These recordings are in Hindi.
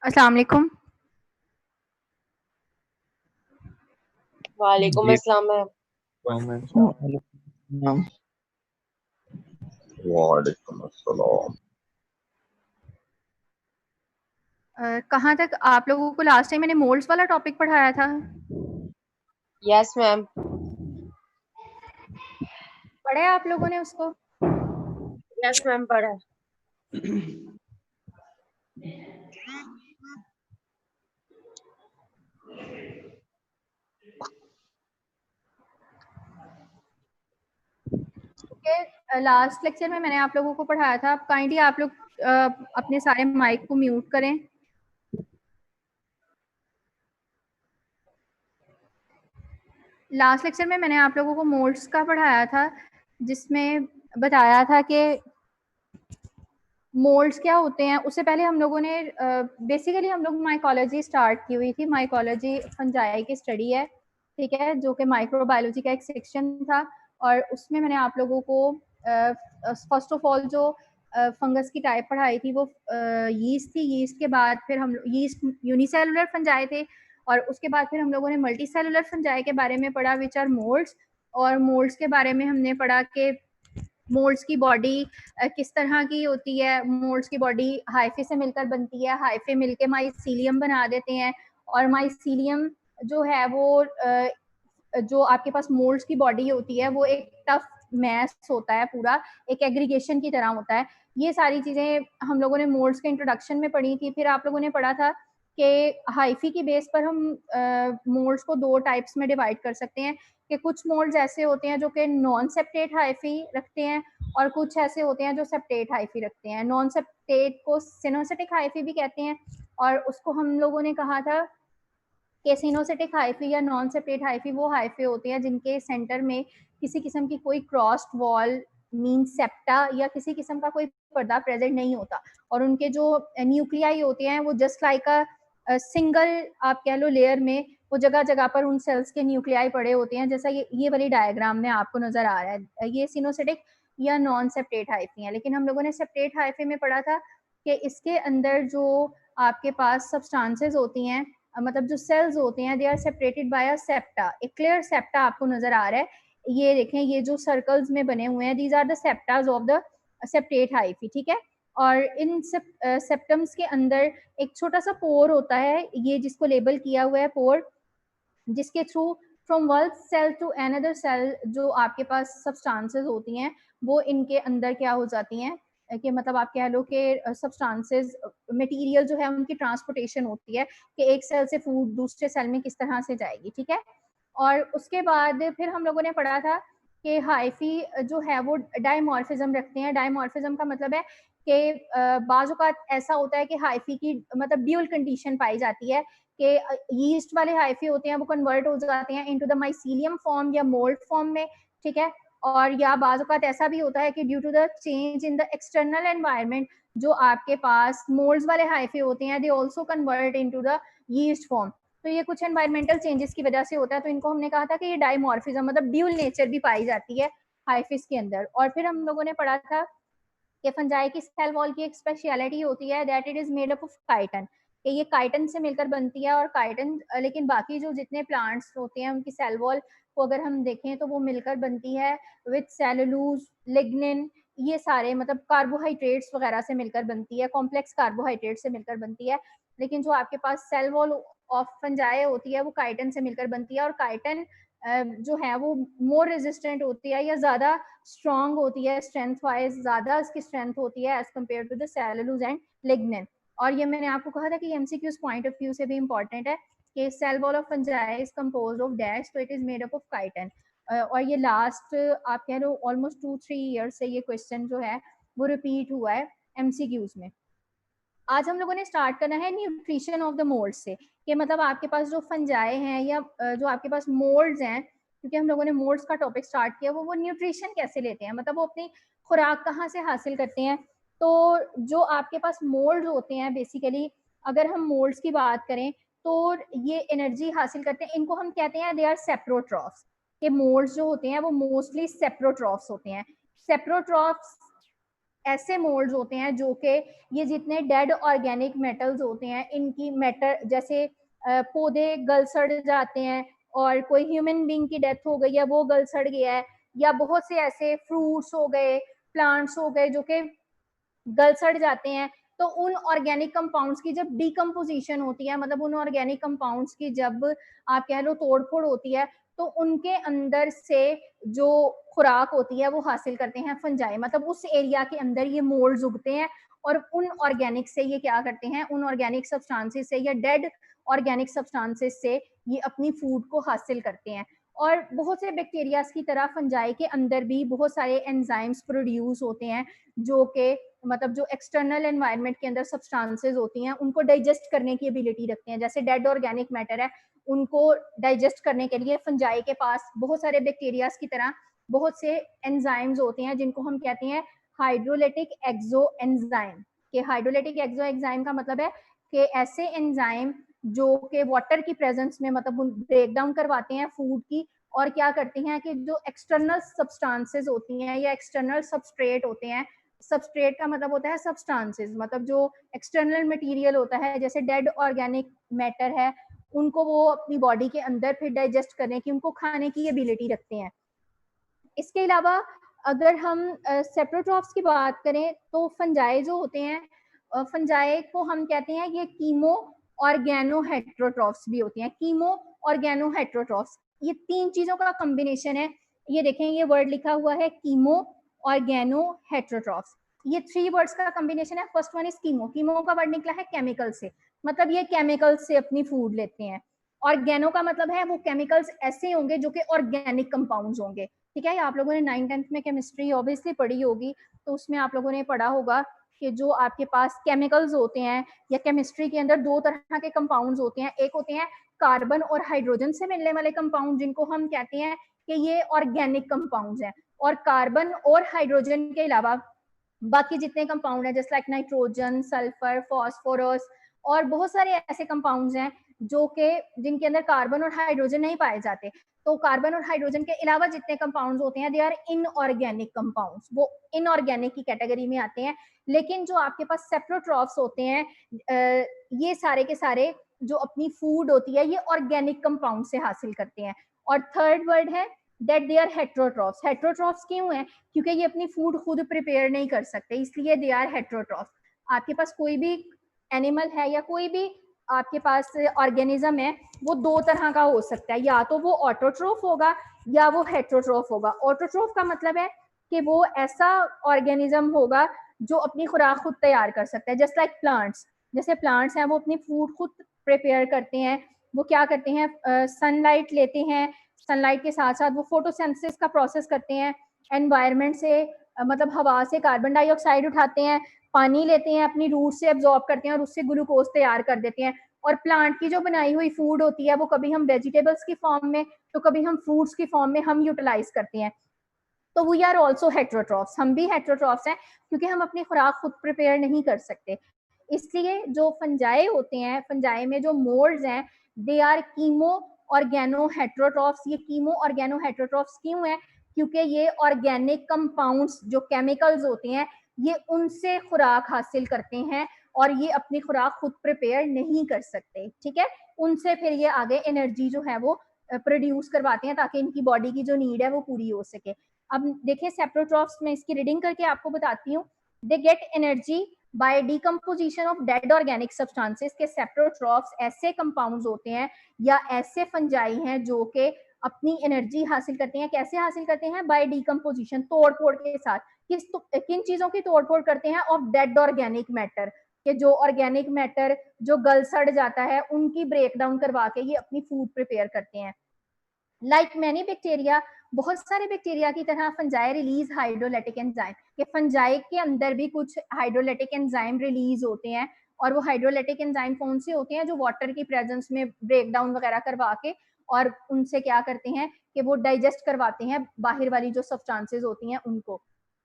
अस्सलाम वालेकुम। वालेकुम जी। अस्सलाम मैम। वालेकुम अस्सलाम। कहाँ तक आप लोगों को लास्ट टाइम मैंने मोल्ड्स वाला टॉपिक पढ़ाया था? Yes ma'am. पढ़ा है आप लोगों ने उसको? यस मैम पढ़ा। लास्ट लेक्चर में मैंने आप लोगों को पढ़ाया था। अब काइंडली आप लोग अपने सारे माइक को म्यूट करें। लास्ट लेक्चर में मैंने आप लोगों को मोल्ड्स का पढ़ाया था, जिसमें बताया था कि मोल्ड्स क्या होते हैं। उससे पहले हम लोगों ने बेसिकली हम लोग माइकोलॉजी स्टार्ट की हुई थी। माइकोलॉजी फंजाई की स्टडी है, ठीक है, जो कि माइक्रोबायोलॉजी का एक सेक्शन था। और उसमें मैंने आप लोगों को फर्स्ट ऑफ ऑल जो फंगस की टाइप पढ़ाई थी वो यीस्ट थी। यीस्ट के बाद फिर हम यीस्ट यूनिसेलुलर फंजाई थे, और उसके बाद फिर हम लोगों ने मल्टी सेलुलर फंजाई के बारे में पढ़ा, विच आर मोल्ड्स। और मोल्ड्स के बारे में हमने पढ़ा कि मोल्ड्स की बॉडी किस तरह की होती है। मोल्ड्स की बॉडी हाइफे से मिलकर बनती है, हाइफे मिलके माइसीलियम बना देते हैं। और माइसीलियम जो है वो जो आपके पास मोल्ड्स की बॉडी होती है वो एक टफ मैस होता है, पूरा एक एग्रीगेशन की तरह होता है। ये सारी चीजें हम लोगों ने मोल्ड्स के इंट्रोडक्शन में पढ़ी थी। फिर आप लोगों ने पढ़ा था कि हाइफी की बेस पर हम मोल्ड्स को दो टाइप्स में डिवाइड कर सकते हैं, कि कुछ मोल्ड्स ऐसे होते हैं जो कि नॉन सेप्टेट हाइफी रखते हैं, और कुछ ऐसे होते हैं जो सेप्टेट हाइफी रखते हैं। नॉन सेप्टेट को सिनोसेटिक हाइफी भी कहते हैं, और उसको हम लोगों ने कहा था कि सिनोसेटिक हाइफी या नॉन सेप्टेट हाइफी वो हाइफे होते हैं जिनके सेंटर में किसी किस्म की कोई क्रॉस्ड वॉल मीन सेप्टा या किसी किस्म का कोई पर्दा प्रेजेंट नहीं होता, और उनके जो न्यूक्लियाई होते हैं वो जस्ट लाइक अ सिंगल आप कह लो लेयर में वो जगह जगह पर उन सेल्स के न्यूक्लियाई पड़े होते हैं, जैसा ये वाली डायग्राम में आपको नजर आ रहा है। ये सिनोसेटिक या नॉन सेप्टेट हाइफी है। लेकिन हम लोगों ने सेप्टेट हाइफी में पढ़ा था कि इसके अंदर जो आपके पास सब्सटेंसेस होती हैं, मतलब जो सेल्स होते हैं, they are separated by a septa. एक क्लियर सेप्टा आपको नजर आ रहा है, ये देखें, ये जो सर्कल्स में बने हुए हैं, these are the septas of the septate hyphae, ठीक है। और इन सेप्टम्स के अंदर एक छोटा सा पोर होता है, ये जिसको लेबल किया हुआ है पोर, जिसके through from one cell to another cell जो आपके पास सब्सटेंसेस होती हैं वो इनके अंदर क्या हो जाती हैं, कि मतलब आप कह लो कि सब्सटेंसेस मटेरियल जो है उनकी ट्रांसपोर्टेशन होती है, कि एक सेल से फूड दूसरे सेल में किस तरह से जाएगी, ठीक है। और उसके बाद फिर हम लोगों ने पढ़ा था कि हाइफी जो है वो डायमॉर्फिज्म रखते हैं। डायमॉर्फिज्म का मतलब है कि बाज़ औक़ात ऐसा होता है कि हाइफी की मतलब ड्यूल कंडीशन पाई जाती है, कि यीस्ट वाले हाइफी होते हैं वो कन्वर्ट हो जाते हैं इनटू द माइसीलियम फॉर्म या मोल्ड फॉर्म में, ठीक है। और या बाज़ औक़ात ऐसा भी होता है कि due to the change in the external environment जो आपके पास मोल्ड्स वाले हाइफी होते हैं, they also convert into the yeast form. तो ये कुछ एनवायरमेंटल चेंजेस की वजह से होता है। तो इनको हमने कहा था कि ये डायमॉर्फिज्म मतलब ड्यूल नेचर भी पाई जाती है हाइफिस के अंदर। और फिर हम लोगों ने पढ़ा था कि फंजाई की सेल वॉल की एक स्पेशलिटी होती है that it is made up of chiton, कि ये काइटन से मिलकर बनती है। और काइटन लेकिन बाकी जो जितने प्लांट्स होते हैं उनकी सेल वॉल को अगर हम देखें तो वो मिलकर बनती है विद सेलुलोज, लिग्निन, ये सारे मतलब कार्बोहाइड्रेट्स वगैरह से मिलकर बनती है, कॉम्प्लेक्स कार्बोहाइड्रेट से मिलकर बनती है। लेकिन जो आपके पास सेल वॉल ऑफ फंजाई होती है वो काइटन से मिलकर बनती है, और काइटन जो है वो मोर रेजिस्टेंट होती है या ज्यादा स्ट्रॉन्ग होती है, स्ट्रेंथ वाइज ज्यादा इसकी स्ट्रेंथ होती है as compare to the cellulose and lignin. और ये मैंने आपको कहा था कि एमसीक्यूज पॉइंट ऑफ व्यू से भी इंपॉर्टेंट है कि cell wall of fungi is composed of dash, तो it is made up of chitin. और ये लास्ट आप कह लो ऑलमोस्ट 2-3 ईयर से ये क्वेश्चन जो है वो रिपीट हुआ है एमसीक्यूज में। आज हम लोगों ने स्टार्ट करना है न्यूट्रिशन ऑफ द मोल्ड से, कि मतलब आपके पास जो फंजाई हैं या जो आपके पास मोल्ड्स हैं, क्योंकि हम लोगों ने मोल्ड्स का टॉपिक स्टार्ट किया, वो न्यूट्रिशन कैसे लेते हैं, मतलब वो अपनी खुराक कहाँ से हासिल करते हैं। तो जो आपके पास मोल्ड्स होते हैं बेसिकली, अगर हम मोल्ड्स की बात करें तो ये एनर्जी हासिल करते हैं, इनको हम कहते हैं दे आर सेप्रोट्रॉफ्स। के मोल्ड्स जो होते हैं वो मोस्टली सेप्रोट्रॉफ्स होते हैं। सेप्रोट्रॉफ्स ऐसे मोल्ड्स होते हैं जो कि ये जितने डेड ऑर्गेनिक मेटल्स होते हैं, इनकी मैटर, जैसे पौधे गल सड़ जाते हैं और कोई ह्यूमन बीइंग की डेथ हो गई है, वो गल सड़ गया है, या बहुत से ऐसे फ्रूट्स हो गए, प्लांट्स हो गए जो कि गल सड़ जाते हैं, तो उन ऑर्गेनिक कंपाउंड्स की जब डिकम्पोजिशन होती है, मतलब उन ऑर्गेनिक कंपाउंड्स की जब आप कह लो तोड़ फोड़ होती है, तो उनके अंदर से जो खुराक होती है वो हासिल करते हैं फंजाई, मतलब उस एरिया के अंदर ये मोल्ड्स उगते हैं और उन ऑर्गेनिक से ये क्या करते हैं, उन ऑर्गेनिक सब्सटेंसेस से या डेड ऑर्गेनिक सब्सटेंसेस से ये अपनी फूड को हासिल करते हैं। और बहुत से बैक्टीरियाज की तरह फंजाई के अंदर भी बहुत सारे एंजाइम्स प्रोड्यूस होते हैं जो कि मतलब जो एक्सटर्नल एनवायरनमेंट के अंदर सब्सटेंसेस होती हैं उनको डाइजेस्ट करने की एबिलिटी रखते हैं। जैसे डेड ऑर्गेनिक मैटर है, उनको डाइजेस्ट करने के लिए फंजाई के पास बहुत सारे बैक्टीरियाज की तरह बहुत से एंजाइम्स होते हैं जिनको हम कहते हैं हाइड्रोलिटिक एक्सो एंजाइम। के हाइड्रोलिटिक एक्सो एंजाइम का मतलब है कि ऐसे एंजाइम जो कि वाटर की प्रेजेंस में मतलब ब्रेक डाउन करवाते हैं फूड की, और क्या करते हैं कि जो एक्सटर्नल सब्सटेंसेस होती हैं या एक्सटर्नल सबस्ट्रेट होते हैं, सबस्ट्रेट का मतलब होता है सब्सटेंसेस, मतलब जो एक्सटर्नल मटेरियल होता है जैसे डेड ऑर्गेनिक मैटर है, उनको वो अपनी बॉडी के अंदर फिर डाइजेस्ट करने की, उनको खाने की एबिलिटी रखते हैं। इसके अलावा अगर हम सेप्रोट्रॉफ्स की बात करें तो फंजाई जो होते हैं, फंजाई को हम कहते हैं ये कीमो ऑर्गेनो हेट्रोट्रॉफ्स भी होती हैं। कीमो ऑर्गेनो हेट्रोट्रॉफ्स, ये तीन चीजों का कॉम्बिनेशन है। ये देखें, ये वर्ड लिखा हुआ है कीमो ऑर्गेनो हेट्रोट्रॉफ्स, ये थ्री वर्ड्स का कॉम्बिनेशन है। First one is chemo, chemo का वर्ड निकला है केमिकल से, मतलब ये केमिकल से अपनी फूड लेते हैं। ऑर्गेनो का मतलब है वो केमिकल्स ऐसे होंगे जो कि ऑर्गेनिक कंपाउंड्स होंगे। ठीक है, आप लोगों ने 9th-10th में केमिस्ट्री ऑब्वियसली पढ़ी होगी, तो उसमें आप लोगों ने पढ़ा होगा कि जो आपके पास केमिकल्स होते हैं या केमिस्ट्री के अंदर दो तरह के कंपाउंड्स होते हैं। एक होते हैं कार्बन और हाइड्रोजन से मिलने वाले कंपाउंड जिनको हम कहते हैं कि ये ऑर्गेनिक कंपाउंड्स हैं, और कार्बन और हाइड्रोजन के अलावा बाकी जितने कंपाउंड हैं जैसे लाइक नाइट्रोजन, सल्फर, फास्फोरस और बहुत सारे ऐसे कंपाउंड्स हैं जो कि जिनके अंदर कार्बन और हाइड्रोजन नहीं पाए जाते। तो कार्बन और हाइड्रोजन के अलावा जितने कंपाउंड्स होते हैं दे आर इनऑर्गेनिक कंपाउंड्स, वो इनऑर्गेनिक की कैटेगरी में आते हैं। लेकिन जो आपके पास सेप्रोट्रॉफ्स होते हैं, ये सारे के सारे जो अपनी फूड होती है ये ऑर्गेनिक कंपाउंड से हासिल करते हैं। और थर्ड वर्ड है that they are heterotrophs. Heterotrophs क्यों है? क्योंकि ये अपनी फूड खुद प्रिपेयर नहीं कर सकते, इसलिए दे आर हेट्रोट्रॉफ्स। आपके पास कोई भी एनिमल है या कोई भी आपके पास ऑर्गेनिज्म है, वो दो तरह का हो सकता है, या तो वो ऑटोट्रोफ होगा या वो हेट्रोट्रोफ होगा। ऑटोट्रोफ का मतलब है कि वो ऐसा ऑर्गेनिज्म होगा जो अपनी खुराक खुद तैयार कर सकता है, जस्ट लाइक प्लांट्स। जैसे प्लांट्स हैं वो अपनी फूड खुद प्रिपेयर करते हैं, वो क्या करते हैं, सनलाइट लेते हैं, सनलाइट के साथ साथ वो फोटोसिंथेसिस का प्रोसेस करते हैं, एनवायरनमेंट से मतलब हवा से कार्बन डाइऑक्साइड उठाते हैं, पानी लेते हैं, अपनी रूट से एब्जॉर्ब करते हैं और उससे ग्लूकोज तैयार कर देते हैं। और प्लांट की जो बनाई हुई फूड होती है वो कभी हम वेजिटेबल्स की फॉर्म में तो कभी हम फ्रूट्स की फॉर्म में हम यूटिलाइज करते हैं। तो वी आर ऑल्सो हेट्रोट्रॉफ्स, हम भी हेट्रोट्रॉफ्स हैं क्योंकि हम अपनी खुराक खुद प्रिपेयर नहीं कर सकते। इसलिए जो फंजाई होते हैं, फंजाई में जो मोल्ड्स हैं, they are chemo organo heterotrophs. ये कीमो ऑर्गेनो हेट्रोट्रॉफ्स क्यों है? क्योंकि ये ऑर्गेनिक कंपाउंड्स जो केमिकल्स होते हैं ये उनसे खुराक हासिल करते हैं और ये अपनी खुराक खुद प्रिपेयर नहीं कर सकते। ठीक है, उनसे फिर ये आगे एनर्जी जो है वो प्रोड्यूस करवाते हैं ताकि इनकी बॉडी की जो नीड है वो पूरी हो सके। अब देखिए सेप्रोट्रॉफ्स में इसकी रीडिंग करके आपको बताती हूँ। They get energy by decomposition of dead organic substances. के सेप्रोट्रॉफ्स ऐसे कंपाउंड्स होते हैं या ऐसे फंजाई हैं जो कि अपनी एनर्जी हासिल करते हैं। कैसे हासिल करते हैं? बाय डिकम्पोजिशन, तोड़ फोड़ के साथ। किन चीजों की तोड़ फोड़ करते हैं? ऑफ डेड ऑर्गेनिक मैटर, कि जो ऑर्गेनिक मैटर जो गल सड़ जाता है उनकी ब्रेक डाउन करवा के ये अपनी फूड प्रिपेयर करते हैं। लाइक मैनी बैक्टीरिया, बहुत सारे बैक्टीरिया की तरह फंजाई रिलीज हाइड्रोलाइटिक एंजाइम। के फंजाई के अंदर भी कुछ हाइड्रोलाइटिक एंजाइम रिलीज होते हैं, और वो हाइड्रोलाइटिक एंजाइम कौन से होते हैं? जो वाटर की प्रेजेंस में ब्रेक डाउन वगैरह करवा के और उनसे क्या करते हैं कि वो डाइजेस्ट करवाते हैं बाहर वाली जो सब्सटेंसेस होती हैं उनको।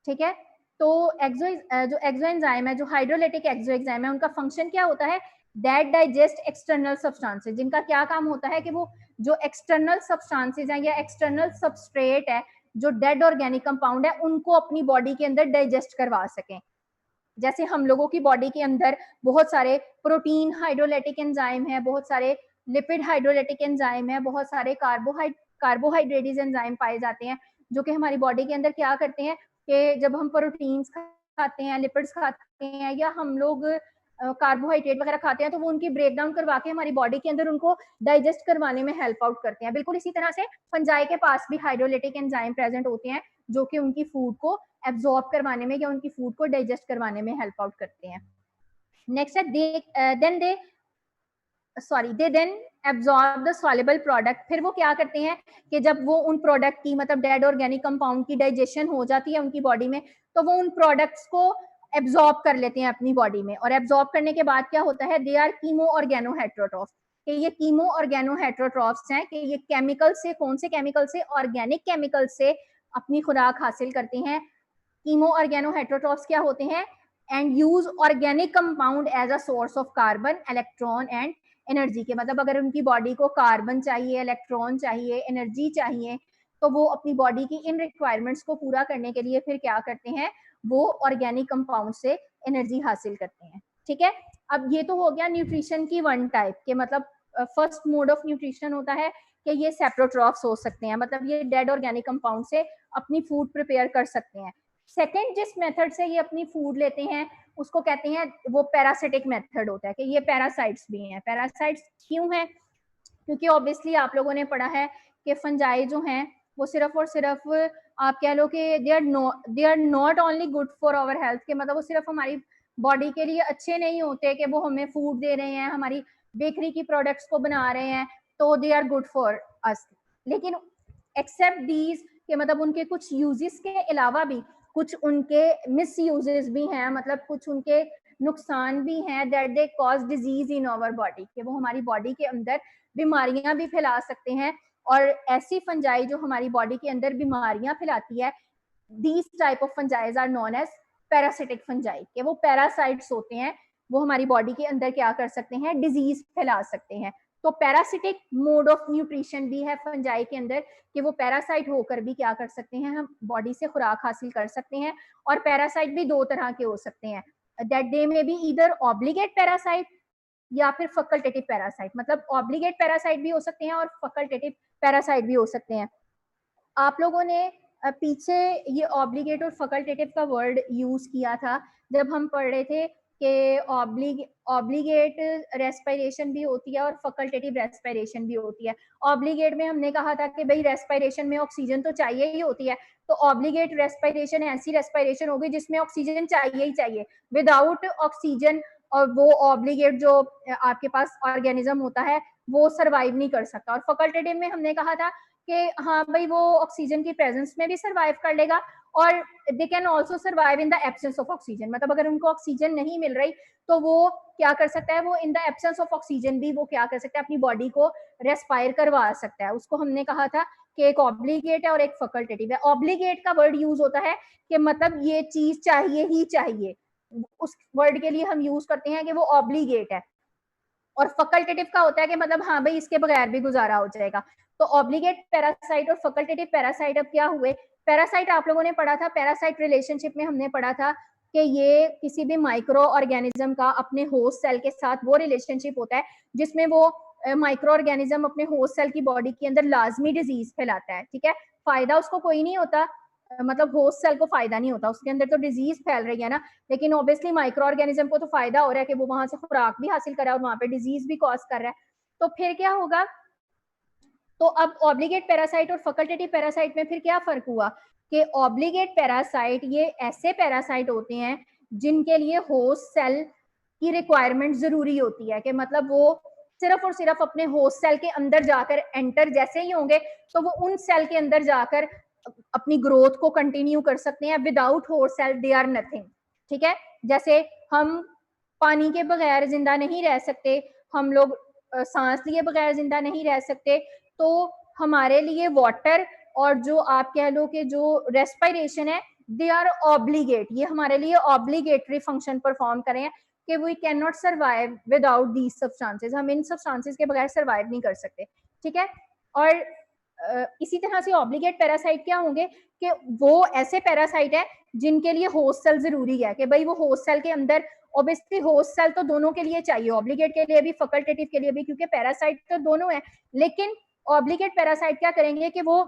ठीक है, तो जो एक्सो एंजाइम है, जो हाइड्रोलाइटिक एक्सो एंजाइम है, उनका फंक्शन क्या होता है? That digest external substances. जिनका क्या काम होता है कि वो जो एक्सटर्नल सब्सटेंसेस हैं या एक्सटर्नल सबस्ट्रेट है जो डेड ऑर्गेनिक कंपाउंड है उनको अपनी बॉडी के अंदर डाइजेस्ट करवा सकें। जैसे हम लोगों की बॉडी के अंदर बहुत सारे प्रोटीन हाइड्रोलाइटिक एंजाइम है, बहुत सारे लिपिड हाइड्रोलाइटिक एंजाइम है, बहुत सारे कार्बोहाइड्रेटिक एंजाइम पाए जाते हैं, जो कि हमारी बॉडी के अंदर क्या करते हैं कि जब हम प्रोटीन्स खाते हैं, लिपिड्स खाते हैं, या हम लोग कार्बोहाइड्रेट वगैरह खाते हैं, तो वो उनकी ब्रेक डाउन करवा के हमारी बॉडी के अंदर उनको डाइजेस्ट करवाने में हेल्प आउट करते हैं। बिल्कुल इसी तरह से फंजाई के पास भी हाइड्रोलाइटिक एंजाइम प्रेजेंट होते हैं, जो कि उनकी फूड को एब्जॉर्ब करवाने में या उनकी फूड को डाइजेस्ट करवाने में हेल्प आउट करते हैं। नेक्स्ट है they then absorb the soluble product. फिर वो क्या करते हैं कि जब वो उन प्रोडक्ट की मतलब डेड ऑर्गेनिक कंपाउंड की डाइजेशन हो जाती है उनकी बॉडी में, तो वो उन प्रोडक्ट्स को एब्जॉर्ब कर लेते हैं अपनी बॉडी में, और एब्जॉर्ब करने के बाद क्या होता है, दे आर कीमो ऑर्गेनोहेट्रोट्रॉफ्स। कि ये कीमो ऑर्गेनोहेट्रोट्रॉफ्स हैं कि ये केमिकल से, कौन से केमिकल से, ऑर्गेनिक केमिकल से अपनी खुराक हासिल करते हैं। कीमो ऑर्गेनोहेट्रोट्रॉफ्स क्या होते हैं, and use organic compound as a source of carbon, electron and energy. के मतलब अगर उनकी बॉडी को कार्बन चाहिए, इलेक्ट्रॉन चाहिए, एनर्जी चाहिए, तो वो अपनी बॉडी की इन रिक्वायरमेंट्स को पूरा करने के लिए फिर क्या करते हैं, वो ऑर्गेनिक कंपाउंड से एनर्जी हासिल करते हैं। ठीक है, अब ये तो हो गया न्यूट्रिशन की वन टाइप के, मतलब फर्स्ट मोड ऑफ न्यूट्रिशन होता है कि ये सेप्रोट्रॉफ्स हो सकते हैं, मतलब ये डेड ऑर्गेनिक कंपाउंड से अपनी फूड प्रिपेयर कर सकते हैं। सेकेंड जिस मेथड से ये अपनी फूड लेते हैं उसको कहते हैं, वो पैरासिटिक मेथड होता है, कि ये पैरासाइट्स भी हैं। पैरासाइट्स क्यों हैं, क्योंकि ऑब्वियसली आप लोगों ने पढ़ा है कि फंजाई जो हैं वो सिर्फ और सिर्फ आप कह लो कि they are not only good for our health, के मतलब वो सिर्फ हमारी बॉडी के लिए अच्छे नहीं होते कि वो हमें फूड दे रहे हैं, हमारी बेकरी की प्रोडक्ट्स को बना रहे हैं, तो they are good for us. लेकिन एक्सेप्ट दीज के मतलब उनके कुछ यूजेस के अलावा भी कुछ उनके मिस यूजेस भी हैं, मतलब कुछ उनके नुकसान भी हैं, that they cause disease in our body, कि वो हमारी बॉडी के अंदर बीमारियां भी फैला सकते हैं। और ऐसी फंजाई जो हमारी बॉडी के अंदर बीमारियां फैलाती है, these type of fungi are known as parasitic fungi, के वो पैरासाइट्स होते हैं, वो हमारी बॉडी के अंदर क्या कर सकते हैं, डिजीज फैला सकते हैं। तो पैरासिटिक मोड ऑफ न्यूट्रिशन भी है फंजाई के अंदर, कि वो पैरासाइट होकर भी क्या कर सकते हैं, हम बॉडी से खुराक हासिल कर सकते हैं। और पैरासाइट भी दो तरह के हो सकते हैं, दैट दे में बी ईदर ऑब्लिगेट पैरासाइट या फिर फैकल्टेटिव पैरासाइट। मतलब ऑब्लिगेट पैरासाइट भी हो सकते हैं और फैकल्टेटिव पैरासाइट भी हो सकते हैं। आप लोगों ने पीछे ये ऑब्लिगेट और फैकल्टेटिव का वर्ड यूज किया था जब हम पढ़ रहे थे कि ऑब्लिगेट रेस्पिरेशन भी होती है और फैकल्टेटिव रेस्पिरेशन भी होती है। ऑब्लिगेट में हमने कहा था कि भाई रेस्पिरेशन में ऑक्सीजन तो चाहिए ही होती है, तो ऑब्लिगेट रेस्पिरेशन ऐसी रेस्पिरेशन होगी जिसमें ऑक्सीजन चाहिए ही चाहिए। विदाउट ऑक्सीजन और वो ऑब्लिगेट जो आपके पास ऑर्गेनिज्म होता है वो सरवाइव नहीं कर सकता। और फैकल्टेटिव में हमने कहा था कि हाँ भाई वो ऑक्सीजन की प्रेजेंस में भी सरवाइव कर लेगा, और they can also survive in the absence of oxygen. मतलब अगर उनको ऑक्सीजन नहीं मिल रही तो वो क्या कर सकता है, वो इन द एब्सेंस ऑफ ऑक्सीजन भी वो क्या कर सकता है, अपनी बॉडी को रेस्पायर करवा सकता है। उसको हमने कहा था कि एक ऑब्लिगेट है और एक फैकल्टेटिव है। ऑब्लिगेट का वर्ड यूज होता है कि मतलब ये चीज चाहिए ही चाहिए, उस वर्ड के लिए हम यूज करते हैं कि वो ऑब्लिगेट है। और फैकल्टेटिव का होता है कि मतलब हाँ भाई इसके बगैर भी गुजारा हो जाएगा। तो ऑब्लिगेट पैरासाइट और फैकल्टेटिव पैरासाइट अब क्या हुए, पैरासाइट आप लोगों ने पढ़ा था, पैरासाइट रिलेशनशिप में हमने पढ़ा था कि ये किसी भी माइक्रो ऑर्गेनिज्म का अपने होस्ट सेल के साथ वो रिलेशनशिप होता है जिसमें वो माइक्रो ऑर्गेनिज्म अपने होस्ट सेल की बॉडी के अंदर लाजमी डिजीज फैलाता है। ठीक है, फायदा उसको कोई नहीं होता, मतलब होस्ट सेल को फायदा नहीं होता, उसके अंदर तो डिजीज फैल रही है ना, लेकिन ऑब्वियसली माइक्रो ऑर्गेनिज्म को तो फायदा हो रहा है कि वो वहां से खुराक भी हासिल कर रहा है और वहां पे डिजीज भी कॉज कर रहा है। तो फिर क्या होगा, तो अब ऑब्लिगेट पैरासाइट और फैकल्टेटिव पैरासाइट में फिर क्या फर्क हुआ कि ऑब्लिगेट पैरासाइट ये ऐसे पैरासाइट होते हैं जिनके लिए होस्ट सेल की रिक्वायरमेंट जरूरी होती है, कि मतलब वो सिर्फ और सिर्फ अपने होस्ट सेल के अंदर जाकर एंटर जैसे ही होंगे तो वो उन सेल के अंदर जाकर अपनी ग्रोथ को कंटिन्यू कर सकते हैं। Without host cell they are nothing. ठीक है, जैसे हम पानी के बगैर जिंदा नहीं रह सकते, हम लोग सांस लिए बगैर जिंदा नहीं रह सकते, तो हमारे लिए वाटर और जो आप कह लो कि जो रेस्पिरेशन है दे आर ऑब्लिगेट, ये हमारे लिए ऑब्लिगेटरी फंक्शन परफॉर्म करें कि we can not survive without these substances, हम इन सब्सटेंसेस के बगैर सर्वाइव नहीं कर सकते। ठीक है, और इसी तरह से ऑब्लिगेट पैरासाइट क्या होंगे कि वो ऐसे पैरासाइट है जिनके लिए होस्ट सेल जरूरी है, कि भाई वो होस्ट सेल के अंदर, ऑब्वियसली होस्ट सेल तो दोनों के लिए चाहिए, ऑब्लिगेट के लिए भी फैकल्टेटिव के लिए भी, क्योंकि पैरासाइट तो दोनों है। लेकिन ऑब्लिगेट पैरासाइट क्या करेंगे कि वो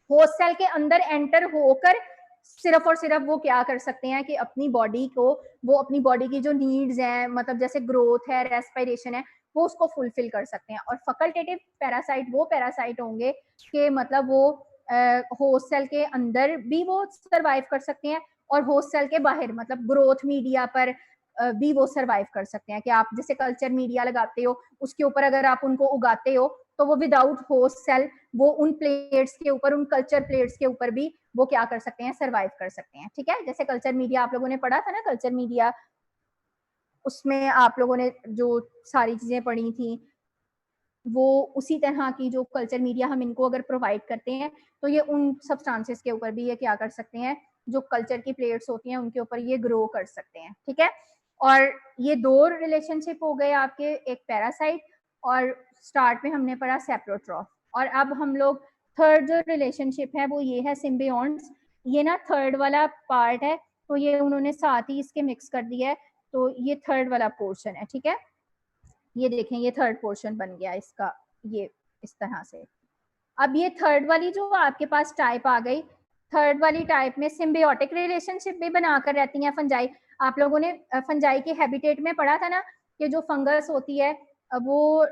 होस्ट सेल के अंदर एंटर होकर सिर्फ और सिर्फ वो क्या कर सकते हैं कि अपनी बॉडी को, वो अपनी बॉडी की जो नीड्स हैं, मतलब जैसे ग्रोथ है, रेस्पिरेशन है, वो उसको फुलफिल कर सकते हैं। और फैकल्टेटिव पैरासाइट वो पैरासाइट होंगे कि मतलब वो होस्ट सेल के अंदर भी वो सरवाइव कर सकते हैं और होस्ट सेल के बाहर, मतलब ग्रोथ मीडिया पर भी वो सरवाइव कर सकते हैं। कि आप जैसे कल्चर मीडिया लगाते हो, उसके ऊपर अगर आप उनको उगाते हो तो वो विदाउट होस्ट सेल वो उन प्लेट्स के ऊपर, उन कल्चर प्लेट्स के ऊपर भी वो क्या कर सकते हैं, सरवाइव कर सकते हैं। ठीक है, जैसे कल्चर मीडिया आप लोगों ने पढ़ा था ना, कल्चर मीडिया, उसमें आप लोगों ने जो सारी चीजें पढ़ी थी वो उसी तरह की जो कल्चर मीडिया हम इनको अगर प्रोवाइड करते हैं तो ये उन सब्सटेंसेस के ऊपर भी ये क्या कर सकते हैं, जो कल्चर की प्लेट्स होती हैं उनके ऊपर ये ग्रो कर सकते हैं। ठीक है, और ये दो रिलेशनशिप हो गए आपके, एक पैरासाइट और स्टार्ट में हमने पढ़ा सेप्रोट्रॉफ। और अब हम लोग थर्ड जो रिलेशनशिप है वो ये है सिम्बियोन्ट्स। ये ना थर्ड वाला पार्ट है, तो ये उन्होंने साथ ही इसके मिक्स कर दिया है, तो ये थर्ड वाला पोर्शन है। ठीक है, ये देखें ये थर्ड पोर्शन बन गया इसका, ये इस तरह से। अब ये थर्ड वाली जो आपके पास टाइप आ गई, थर्ड वाली टाइप में सिम्बियोटिक रिलेशनशिप भी बनाकर रहती हैं फंजाई। आप लोगों ने फंजाई के हैबिटेट में पढ़ा था ना कि जो फंगस होती है वो,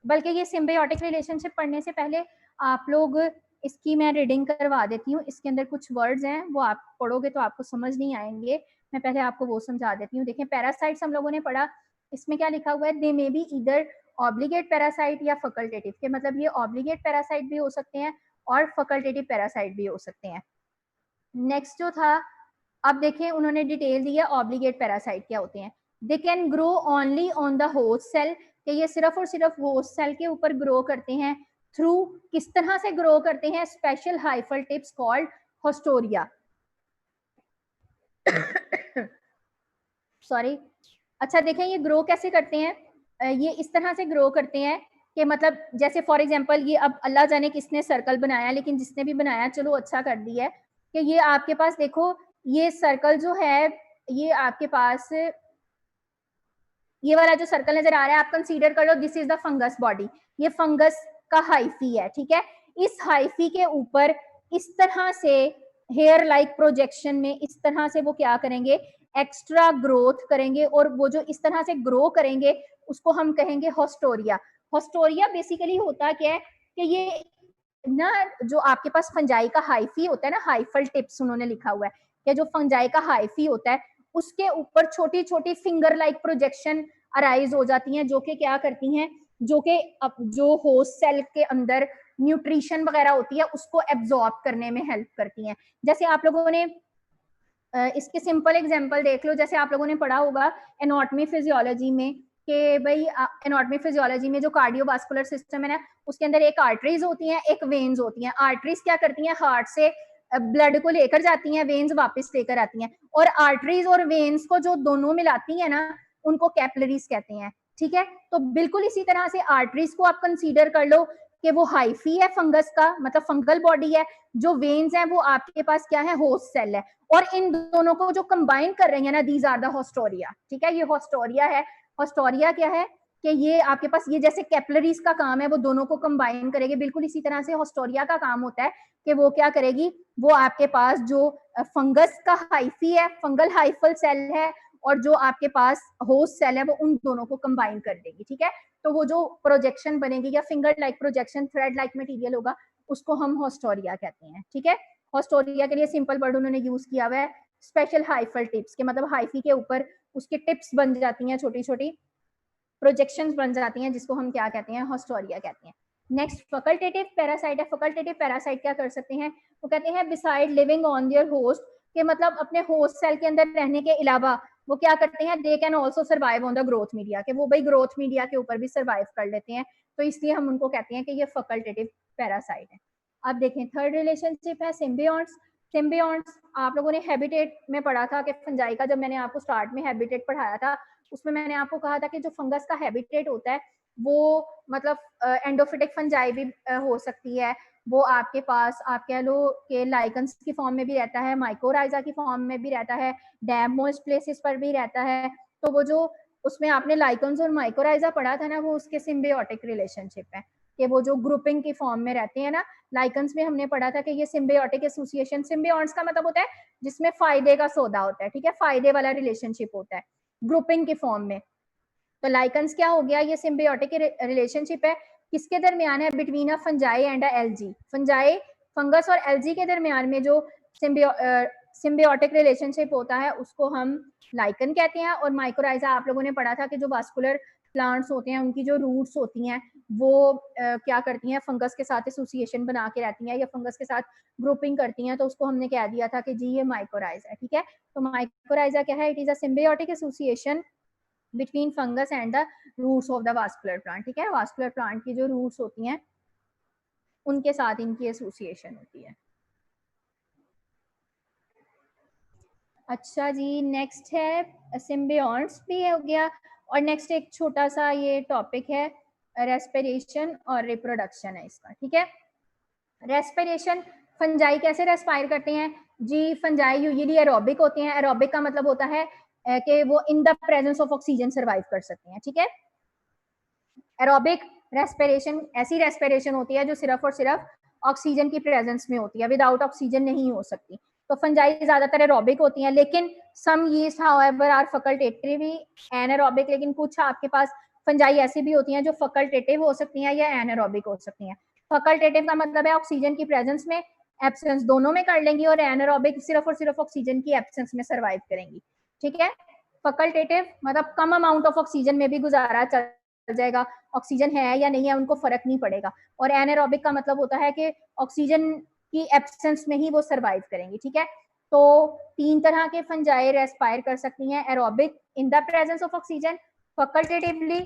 बल्कि ये सिम्बियोटिक रिलेशनशिप पढ़ने से पहले आप लोग इसकी मैं रीडिंग करवा देती हूँ। इसके अंदर कुछ वर्ड्स हैं वो आप पढ़ोगे तो आपको समझ नहीं आएंगे, मैं पहले आपको वो समझा देती हूँ। देखें पैरासाइट्स हम लोगों ने पढ़ा, इसमें क्या लिखा हुआ है, they may be either obligate parasite या फैकल्टेटिव, के मतलब ये ऑब्लिगेट पैरासाइट भी हो सकते हैं और फैकल्टेटिव पैरासाइट भी हो सकते हैं। नेक्स्ट जो था, अब देखें उन्होंने डिटेल दी है ऑब्लिगेट पैरासाइट क्या होते हैं। They can grow only on the host cell, कि ये सिर्फ और सिर्फ होस्ट सेल के ऊपर ग्रो करते हैं। थ्रू, किस तरह से ग्रो करते हैं, special hyphal tips called होस्टोरिया। Sorry, अच्छा देखें ये ग्रो कैसे करते हैं, ये इस तरह से ग्रो करते हैं कि मतलब जैसे फॉर एग्जांपल ये, अब अल्लाह जाने किसने सर्कल बनाया, लेकिन जिसने भी बनाया चलो अच्छा कर दिया है, कि ये आपके पास देखो ये सर्कल जो है, ये आपके पास ये वाला जो सर्कल नजर आ रहा है आप कंसीडर कर लो this is the fungus body, ये फंगस का हाइफी है। ठीक है, इस हाइफी के ऊपर इस तरह से हेयर लाइक प्रोजेक्शन में इस तरह से वो क्या करेंगे, एक्स्ट्रा ग्रोथ करेंगे, और वो जो इस तरह से ग्रो करेंगे उसको हम कहेंगे होस्टोरिया। होस्टोरिया बेसिकली होता क्या है कि ये ना जो आपके पास फंजाई का हाइफी होता है ना, हाइफल टिप्स उन्होंने लिखा हुआ है कि जो फंजाई का हाइफी होता है उसके ऊपर छोटी छोटी फिंगर लाइक प्रोजेक्शन अराइज हो जाती हैं, जो कि क्या करती हैं, जो कि जो होस्ट सेल के अंदर न्यूट्रिशन वगैरह होती है उसको एब्जॉर्ब करने में हेल्प करती हैं। जैसे आप लोगों ने इसके सिंपल एग्जांपल देख लो, जैसे आप लोगों ने पढ़ा होगा एनाटॉमी फिजियोलॉजी में कि भाई एनाटॉमी फिजियोलॉजी में जो कार्डियोवास्कुलर सिस्टम है ना, उसके अंदर एक आर्टरीज होती हैं, एक वेन्स होती हैं। आर्टरीज क्या करती हैं, हार्ट से ब्लड को लेकर जाती हैं, वेन्स वापस लेकर आती हैं, और आर्टरीज और वेन्स को जो दोनों मिलाती हैं ना उनको कैपिलरीज कहते हैं। ठीक है, तो बिल्कुल इसी तरह से आर्टरीज को आप कंसीडर कर लो कि वो हाइफी है फंगस का, मतलब फंगल बॉडी है, जो वेन्स हैं वो आपके पास क्या है, होस्ट सेल है, और इन दोनों को जो कंबाइन कर रही है ना, दीज आर द होस्टोरिया। ठीक है, ये होस्टोरिया है। होस्टोरिया क्या है कि ये आपके पास ये जैसे कैपिलरीज का काम है वो दोनों को कंबाइन करेगी, बिल्कुल इसी तरह से होस्टोरिया का काम होता है कि वो क्या करेगी, वो आपके पास जो फंगस का हाइफी है, फंगल हाइफल सेल है, और जो आपके पास होस्ट सेल है वो उन दोनों को कंबाइन कर देगी। ठीक है, तो वो जो प्रोजेक्शन बनेगी या finger like projection, thread like material होगा, उसको हम होस्टोरिया कहते हैं। ठीक है, होस्टोरिया के लिए सिंपल वर्ड उन्होंने यूज किया हुआ है स्पेशल हाइफल टिप्स, के मतलब हाइफी के ऊपर उसकी टिप्स बन जाती हैं, छोटी छोटी प्रोजेक्शंस बन जाती हैं, जिसको हम क्या कहते हैं, होस्टोरिया कहते हैं। नेक्स्ट फैकल्टेटिव पैरासाइट है। फैकल्टेटिव पैरासाइट क्या कर सकते हैं, वो कहते हैं beside living on their host, के मतलब अपने होस्ट सेल के अंदर रहने के अलावा वो क्या करते हैं, they can also survive on the growth media, के वो भाई ग्रोथ मीडिया के ऊपर भी सर्वाइव कर लेते हैं, तो इसलिए हम उनको कहते हैं कि ये फैकल्टेटिव पैरासाइट है। अब देखें थर्ड रिलेशनशिप है सिम्बियोट्स। सिम्बियोट्स आप लोगों ने हैबिटेट में पढ़ा था कि फंजाई का, जब मैंने आपको स्टार्ट में हैबिटेट पढ़ाया था उसमें मैंने आपको कहा था कि जो फंगस का हैबिटेट होता है वो मतलब एंडोफिटिक फंजाई भी हो सकती है, वो आपके पास आप कह लो कि लाइकन्स की फॉर्म में भी रहता है, माइकोराइजा की फॉर्म में भी रहता है, डैम मोइस्ट प्लेसेस पर भी रहता है। तो वो जो उसमें आपने लाइकन्स और माइकोराइजा पढ़ा था ना, वो उसके सिम्बियोटिक रिलेशनशिप है कि वो जो ग्रुपिंग की फॉर्म में रहते हैं ना। लाइकन्स में हमने पढ़ा था कि ये सिम्बियोटिक एसोसिएशन, सिम्बियोट्स का मतलब होता है जिसमें फायदे का सौदा होता है, ठीक है, फायदे वाला रिलेशनशिप होता है ग्रुपिंग की फॉर्म में। तो लाइकन्स क्या हो गया, ये सिम्बियोटिक रिलेशनशिप है, किसके दरमियान है, between a fungi and a algae. Fungi, fungus और एल्गी के दरमियान में जो सिम्बियोटिक रिलेशनशिप होता है उसको हम लाइकन कहते हैं। और माइकोराइजा आप लोगों ने पढ़ा था कि जो वास्कुलर प्लांट्स होते हैं उनकी जो रूट्स होती हैं वो क्या करती हैं, फंगस के साथ एसोसिएशन बना के रहती हैं या फंगस के साथ ग्रुपिंग करती हैं, तो उसको हमने कह दिया था कि जी ये माइकोराइजा है, ठीक है। तो माइकोराइजा क्या है, it is a symbiotic association between fungus and the roots of the vascular plant, ठीक है। वास्कुलर प्लांट की जो रूट्स होती हैं उनके साथ इनकी एसोसिएशन होती है। अच्छा जी, नेक्स्ट है सिम्बियोट्स भी हो गया, और नेक्स्ट एक छोटा सा ये टॉपिक है रेस्पिरेशन और रिप्रोडक्शन है इसका, ठीक है। रेस्पिरेशन, फंजाई कैसे रेस्पायर करते हैं जी, फंजाई यूजुअली एरोबिक होते हैं। एरोबिक का मतलब होता है कि वो इन the presence of oxygen survive कर सकते हैं, ठीक है। एरोबिक रेस्पिरेशन ऐसी रेस्पिरेशन होती है जो सिर्फ और सिर्फ ऑक्सीजन की प्रेजेंस में होती है, विदाउट ऑक्सीजन नहीं हो सकती। तो फंजाई ज्यादातर एरोबिक होती हैं, लेकिन सम यीस्ट हाउएवर आर फैकल्टेटिवली एनारोबिक, लेकिन कुछ आपके पास फंजाई ऐसी भी होती हैं जो फैकल्टेटिव हो सकती हैं या एनारोबिक हो सकती हैं। फैकल्टेटिव का मतलब है ऑक्सीजन की प्रेजेंस में, एब्सेंस, दोनों में कर लेंगी, और एनारोबिक सिर्फ और सिर्फ ऑक्सीजन की एब्सेंस में सर्वाइव करेंगी, ठीक है। फैकल्टेटिव मतलब कम अमाउंट ऑफ ऑक्सीजन में भी गुजारा चल जाएगा, ऑक्सीजन है या नहीं है उनको फर्क नहीं पड़ेगा। और एनारोबिक का मतलब होता है कि ऑक्सीजन की एब्सेंस में ही वो सर्वाइव करेंगी, ठीक है। तो 3 तरह के फंजाई रेस्पायर कर सकती हैं, aerobic in the presence of oxygen, facultatively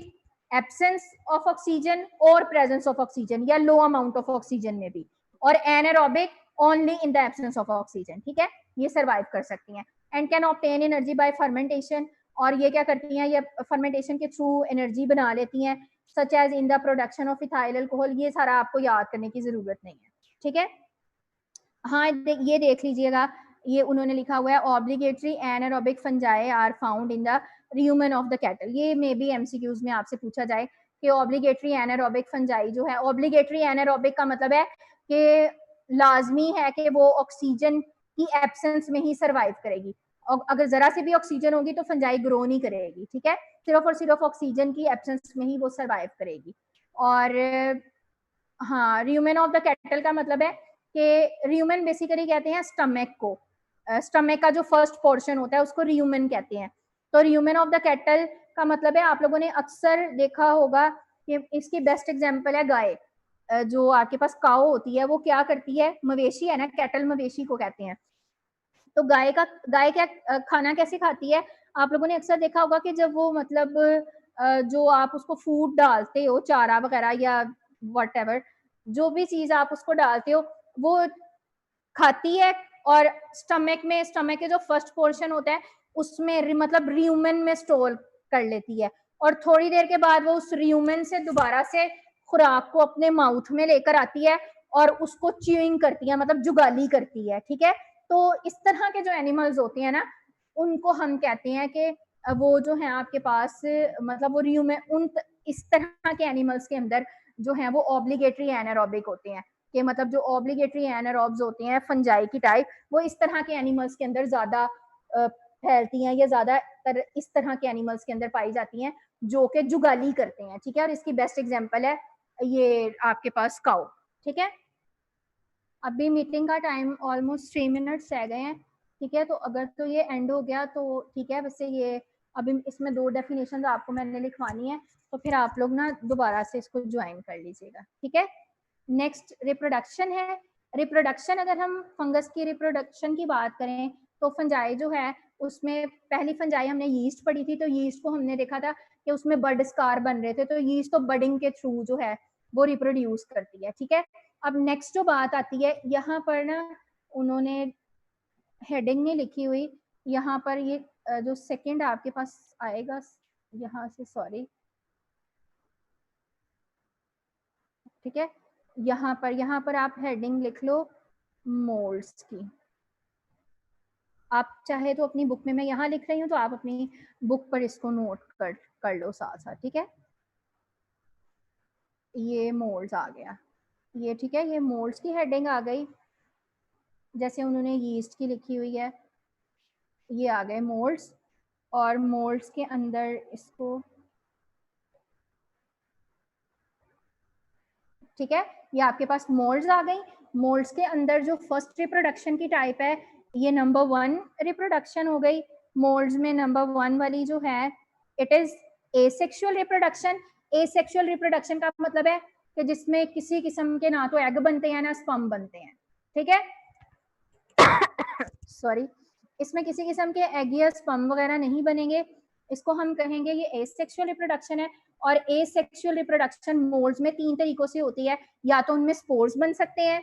absence of oxygen और प्रेजेंस ऑफ ऑक्सीजन या लो अमाउंट ऑफ ऑक्सीजन में भी, और anaerobic only in the absence of oxygen, ठीक है। ये सर्वाइव कर सकती हैं and can obtain energy by fermentation, और ये क्या करती हैं, ये फर्मेंटेशन के थ्रू एनर्जी बना लेती हैं, such as in the production of ethyl alcohol. ये सारा आपको याद करने की जरूरत नहीं है, ठीक है। हाँ ये देख लीजिएगा, ये उन्होंने लिखा हुआ है obligatory anaerobic fungi are found in the rumen of the cattle. ये मे बी एमसीक्यूज में आपसे पूछा जाए कि ऑब्लिगेटरी एनारोबिक फंजाई जो है, ऑब्लिगेटरी एनारोबिक का मतलब है कि लाजमी है कि वो ऑक्सीजन की एब्सेंस में ही सर्वाइव करेगी, और अगर जरा से भी ऑक्सीजन होगी तो फंजाई ग्रो नहीं करेगी, ठीक है। सिर्फ और सिर्फ ऑक्सीजन की एब्सेंस में ही वो सर्वाइव करेगी। और हाँ, र्यूमेन ऑफ द कैटल का मतलब है कि र्यूमेन बेसिकली कहते हैं स्टमक को, स्टमक का जो फर्स्ट पोर्शन होता है उसको र्यूमेन कहते हैं। तो र्यूमेन ऑफ द कैटल का मतलब है, आप लोगों ने अक्सर देखा होगा कि इसकी बेस्ट एग्जांपल है गाय, जो आपके पास काऊ होती है वो क्या करती है, मवेशी है ना, कैटल मवेशी को कहते हैं। तो गाय क्या खाना कैसे खाती है, आप लोगों ने अक्सर देखा होगा कि जब वो मतलब जो आप उसको फूड डालते हो, चारा वगैरह या व्हाटएवर, जो भी चीज आप उसको डालते हो वो खाती है, और स्टमक के जो फर्स्ट पोर्शन होता है उसमें मतलब र्यूमेन में स्टोर कर लेती है, और थोड़ी देर के बाद वो उस र्यूमेन से दोबारा से खुराक को अपने माउथ में लेकर आती है और उसको च्यूइंग करती है, मतलब जुगाली करती है, ठीक है। तो इस तरह के जो एनिमल्स होते हैं ना, उनको हम कहते हैं कि वो जो है आपके पास मतलब वो र्यूमेन, इस तरह के एनिमल्स के अंदर जो है वो ऑब्लिगेटरी एनारोबिक होते हैं, कि मतलब जो ऑब्लिगेटरी एनारोब्स होते हैं फंजाई की टाइप, वो इस तरह के एनिमल्स के अंदर ज्यादा फैलती हैं या ज्यादा इस तरह के एनिमल्स के अंदर पाई जाती हैं जो कि जुगाली करते हैं, ठीक है। और इसकी बेस्ट एग्जांपल है ये आपके पास काऊ, ठीक है। अभी मीटिंग का टाइम ऑलमोस्ट 3 मिनट्स रह गए हैं, ठीक है। तो अगर तो ये एंड हो गया तो ठीक है, वैसे ये अभी इसमें 2 डेफिनेशन आपको मैंने लिखवानी है, तो फिर आप लोग ना दोबारा से इसको ज्वाइन कर लीजिएगा, ठीक है। नेक्स्ट रिप्रोडक्शन है। रिप्रोडक्शन, अगर हम फंगस की रिप्रोडक्शन की बात करें तो फंजाई जो है उसमें पहली फंजाई हमने यीस्ट पढ़ी थी, तो यीस्ट को हमने देखा था कि उसमें बड स्कार बन रहे थे, तो यीस्ट तो बडिंग के थ्रू जो है वो रिप्रोड्यूस करती है, ठीक है। अब नेक्स्ट जो बात आती है, यहाँ पर ना उन्होंने हेडिंग नहीं लिखी हुई, यहाँ पर ये जो सेकंड आपके पास आएगा यहाँ से सॉरी, ठीक है, यहाँ पर आप हेडिंग लिख लो मोल्ड्स की। आप चाहे तो अपनी बुक में, मैं यहाँ लिख रही हूँ तो आप अपनी बुक पर इसको नोट कर लो साथ साथ, ठीक है। ये मोल्ड्स आ गया, ये ठीक है, ये मोल्ड्स की हेडिंग आ गई, जैसे उन्होंने यीस्ट की लिखी हुई है, ये आ गए मोल्ड्स। और मोल्ड्स के अंदर इसको, ठीक है, ये आपके पास मोल्ड्स आ गई। मोल्ड्स के अंदर जो फर्स्ट रिप्रोडक्शन की टाइप है, ये नंबर 1 रिप्रोडक्शन हो गई। मोल्ड्स में नंबर 1 वाली जो है, it is asexual reproduction. Asexual reproduction का मतलब है कि जिसमें किसी किस्म के ना तो एग बनते हैं ना स्पर्म बनते हैं, ठीक है। सॉरी, इसमें किसी किस्म के एग या स्पर्म वगैरह नहीं बनेंगे, इसको हम कहेंगे ये एसेक्सुअल रिप्रोडक्शन है। और एसेक्सुअल रिप्रोडक्शन मोल्ड्स में 3 तरीकों से होती है, या तो उनमें स्पोर्स बन सकते हैं,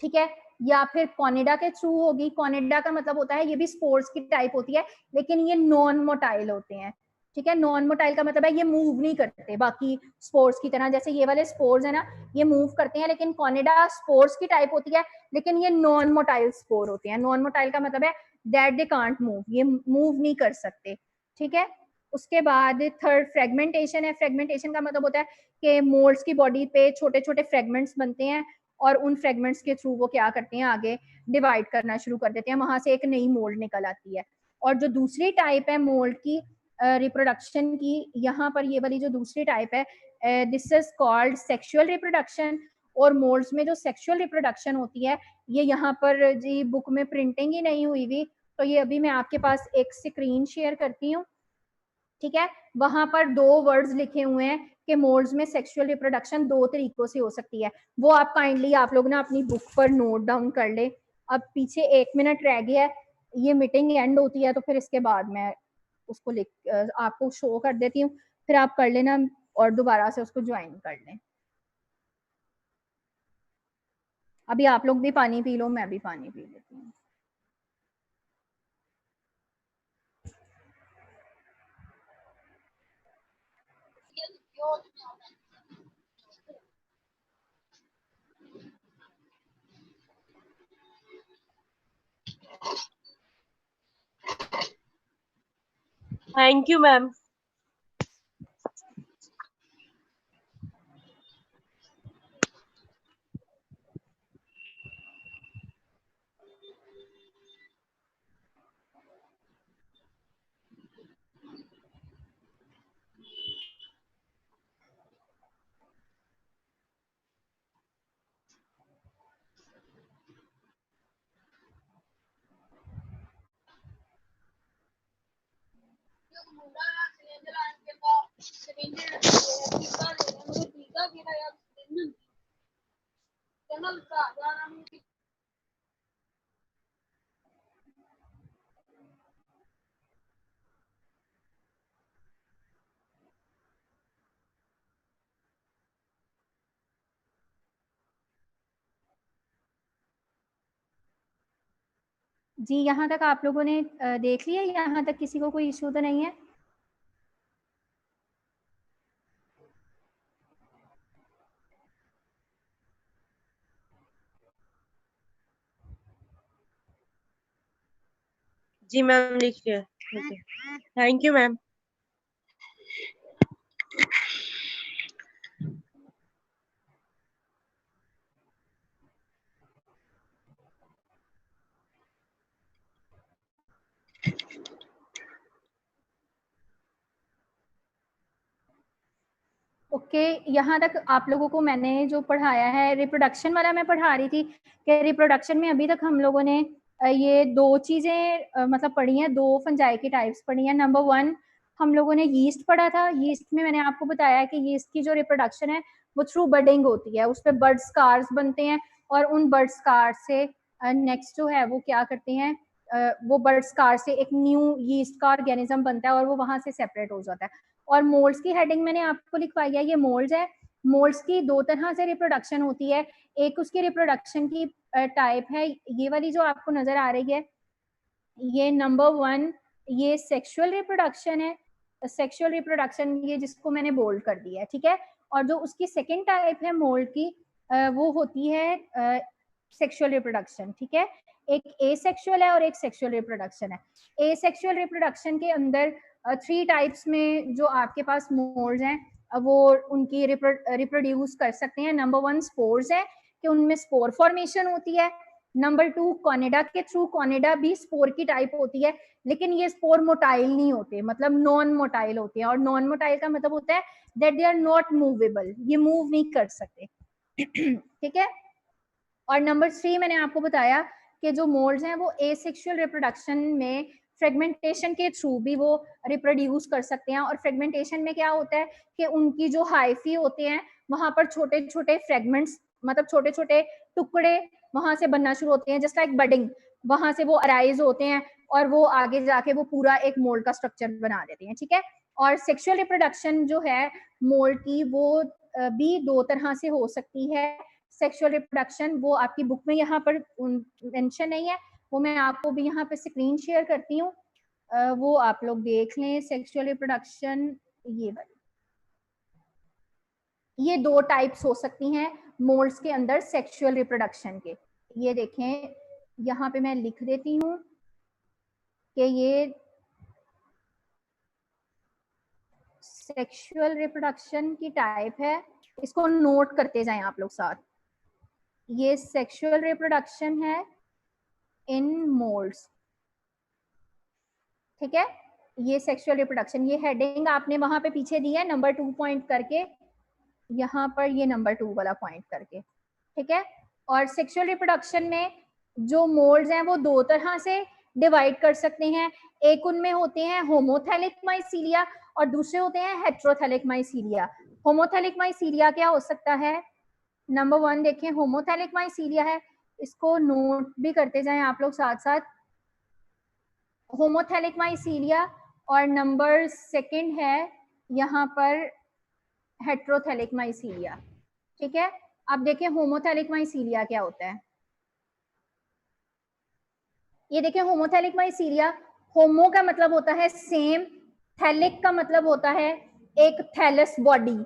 ठीक है, या फिर कॉनिडा के थ्रू होगी। कॉनिडा का मतलब होता है ये भी स्पोर्स की टाइप होती है, लेकिन ये नॉन मोटाइल होते हैं, ठीक है। नॉन मोटाइल का मतलब है ये मूव नहीं करते बाकी स्पोर्स की तरह, जैसे ये वाले स्पोर्स है ना, ये मूव करते हैं, लेकिन कॉनिडा स्पोर्स की टाइप होती है, लेकिन ये नॉन मोटाइल स्पोर होते हैं। नॉन मोटाइल का मतलब है दैट दे कांट मूव, ये मूव नहीं कर सकते, ठीक है। उसके बाद थर्ड फ्रेगमेंटेशन है। फ्रेगमेंटेशन का मतलब होता है कि मोल्ड्स की बॉडी पे छोटे छोटे फ्रेगमेंट्स बनते हैं, और उन फ्रेगमेंट्स के थ्रू वो क्या करते हैं, आगे डिवाइड करना शुरू कर देते हैं, वहां से एक नई मोल्ड निकल आती है। और जो दूसरी टाइप है मोल्ड की रिप्रोडक्शन की, यहाँ पर ये वाली जो दूसरी टाइप है, this is called sexual reproduction. और मोल्ड्स में जो सेक्सुअल रिप्रोडक्शन होती है, ये यहाँ पर जी बुक में प्रिंटिंग ही नहीं हुई हुई, तो ये अभी मैं आपके पास एक स्क्रीन शेयर करती हूँ, ठीक है। वहां पर 2 वर्ड्स लिखे हुए हैं कि मोल्ड्स में सेक्सुअल रिप्रोडक्शन 2 तरीकों से हो सकती है। वो आप काइंडली आप लोग ना अपनी बुक पर नोट डाउन कर ले। अब पीछे 1 मिनट रह गया है, ये मीटिंग एंड होती है, तो फिर इसके बाद मैं उसको लिख आपको शो कर देती हूँ, फिर आप कर लेना और दोबारा से उसको ज्वाइन कर लें। अभी आप लोग भी पानी पी लो, मैं भी पानी पी लेती हूँ। Thank you, ma'am. जी, यहाँ तक आप लोगों ने देख लिया, यहाँ तक किसी को कोई इशू तो नहीं है? जी मैम, लिखिए। Thank you ma'am. ओके, यहाँ तक आप लोगों को मैंने जो पढ़ाया है, रिप्रोडक्शन वाला मैं पढ़ा रही थी कि रिप्रोडक्शन में अभी तक हम लोगों ने ये 2 चीजें मतलब पढ़ी हैं, 2 फंजाई की टाइप्स पढ़ी हैं। नंबर 1 हम लोगों ने यीस्ट पढ़ा था। यीस्ट में मैंने आपको बताया कि यीस्ट की जो रिप्रोडक्शन है वो थ्रू बडिंग होती है, उस पर बर्ड स्कार्स बनते हैं, और उन बर्ड स्कार से नेक्स्ट जो है वो क्या करते हैं, वो बर्ड स्कार से एक न्यू यीस्ट का ऑर्गेनिज्म बनता है, और वो वहां से सेपरेट हो जाता है। और मोल्ड्स की हेडिंग मैंने आपको लिखवाई है, ये मोल्ड्स है। मोल्ड्स की 2 तरह से रिप्रोडक्शन होती है। एक उसकी रिप्रोडक्शन की टाइप है ये वाली जो आपको नजर आ रही है, ये नंबर 1, ये सेक्सुअल रिप्रोडक्शन है, सेक्सुअल रिप्रोडक्शन, ये जिसको मैंने बोल्ड कर दिया है, ठीक है। और जो उसकी सेकेंड टाइप है मोल्ड की, वो होती है सेक्सुअल रिप्रोडक्शन, ठीक है। एक एसेक्सुअल है और एक सेक्सुअल रिप्रोडक्शन है। एसेक्सुअल रिप्रोडक्शन के अंदर 3 टाइप्स में जो आपके पास मोल्ड्स हैं वो उनकी रिप्रोड्यूस कर सकते हैं। नंबर 1 स्पोर्स है कि उनमें स्पोर फॉर्मेशन होती है। नंबर 2 कॉनिडा के थ्रू, कॉनिडा भी स्पोर की टाइप होती है, लेकिन ये स्पोर मोटाइल नहीं होते, मतलब नॉन मोटाइल होते हैं। और नॉन मोटाइल का मतलब होता है that they are not movable, ये मूव नहीं कर सकते, ठीक है। और नंबर 3 मैंने आपको बताया कि जो मोल्ड्स हैं वो एसेक्सुअल रिप्रोडक्शन में फ्रेगमेंटेशन के थ्रू भी वो रिप्रोड्यूस कर सकते हैं। और फ्रेगमेंटेशन में क्या होता है कि उनकी जो हाइफी होते हैं वहां पर छोटे छोटे फ्रेगमेंट्स, मतलब छोटे छोटे टुकड़े वहां से बनना शुरू होते हैं, जस्ट लाइक बडिंग, वहां से वो अराइज होते हैं और वो आगे जाके वो पूरा एक मोल्ड का स्ट्रक्चर बना देते हैं, ठीक है। और सेक्सुअल रिप्रोडक्शन जो है मोल्ड की, वो भी 2 तरह से हो सकती है। सेक्सुअल रिप्रोडक्शन वो आपकी बुक में यहाँ पर मेंशन नहीं है, वो मैं आपको भी यहाँ पे स्क्रीन शेयर करती हूँ, वो आप लोग देख लें। सेक्सुअल रिप्रोडक्शन ये वाली, ये 2 टाइप्स हो सकती हैं मोल्ड्स के अंदर सेक्सुअल रिप्रोडक्शन के। ये देखें, यहाँ पे मैं लिख देती हूँ कि ये सेक्सुअल रिप्रोडक्शन की टाइप है, इसको नोट करते जाएं आप लोग साथ। ये सेक्सुअल रिप्रोडक्शन है इन मोल्ड्स, ठीक है। ये सेक्सुअल रिप्रोडक्शन, ये हेडिंग आपने वहां पे पीछे दी है नंबर 2 पॉइंट करके, यहाँ पर ये नंबर 2 वाला पॉइंट करके, ठीक है। और सेक्सुअल रिप्रोडक्शन में जो मोल्ड्स हैं वो 2 तरह से डिवाइड कर सकते हैं। एक उनमें होते हैं होमोथैलिक माइसीलिया और दूसरे होते हैं हेट्रोथैलिक माइसीलिया। होमोथैलिक माइसीलिया क्या हो सकता है? नंबर 1 देखें, होमोथैलिक माइसीलिया है, इसको नोट भी करते जाएं आप लोग साथ साथ, होमोथैलिक माइसीलिया। और नंबर 2 है यहाँ पर हेट्रोथैलिक माइसीलिया, ठीक है। अब देखें होमोथैलिक माइसीलिया क्या होता है। ये देखें होमोथैलिक माइसीलिया, होमो का मतलब होता है सेम, थैलिक का मतलब होता है एक थैलस बॉडी,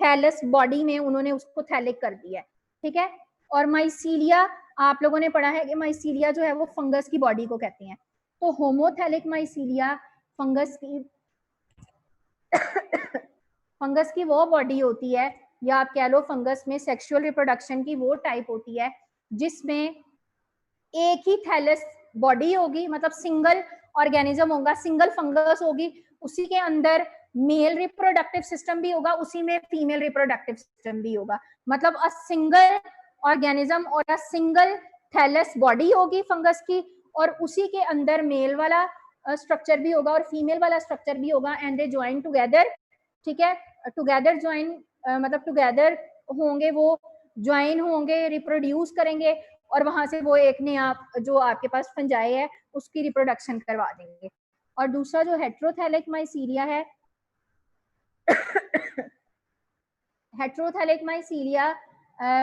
थैलस बॉडी में उन्होंने उसको थैलिक कर दिया है, ठीक है। और माइसीलिया आप लोगों ने पढ़ा है कि माइसीलिया जो है वो फंगस की बॉडी को कहते हैं। तो होमोथैलिक माइसीलिया फंगस की वो बॉडी होती है, या आप कह लो फंगस में सेक्सुअल रिप्रोडक्शन की वो टाइप होती है जिसमें एक ही थैलस बॉडी होगी, मतलब सिंगल ऑर्गेनिज्म होगा, सिंगल फंगस होगी, उसी के अंदर मेल रिप्रोडक्टिव सिस्टम भी होगा, उसी में फीमेल रिप्रोडक्टिव सिस्टम भी होगा। मतलब अ सिंगल ऑर्गेनिज्म और अ सिंगल थैलस बॉडी होगी फंगस की, और उसी के अंदर मेल वाला स्ट्रक्चर भी होगा और फीमेल वाला स्ट्रक्चर भी होगा, एंड दे ज्वाइन टुगेदर, ठीक है। टुगेदर ज्वाइन मतलब टुगेदर होंगे, वो ज्वाइन होंगे, रिप्रोड्यूस करेंगे, और वहां से वो एक ने आप जो आपके पास फंजाई है उसकी रिप्रोडक्शन करवा देंगे। और दूसरा जो हेट्रोथैलिक माइसीलिया है, हेट्रोथैलिक माइसीलिया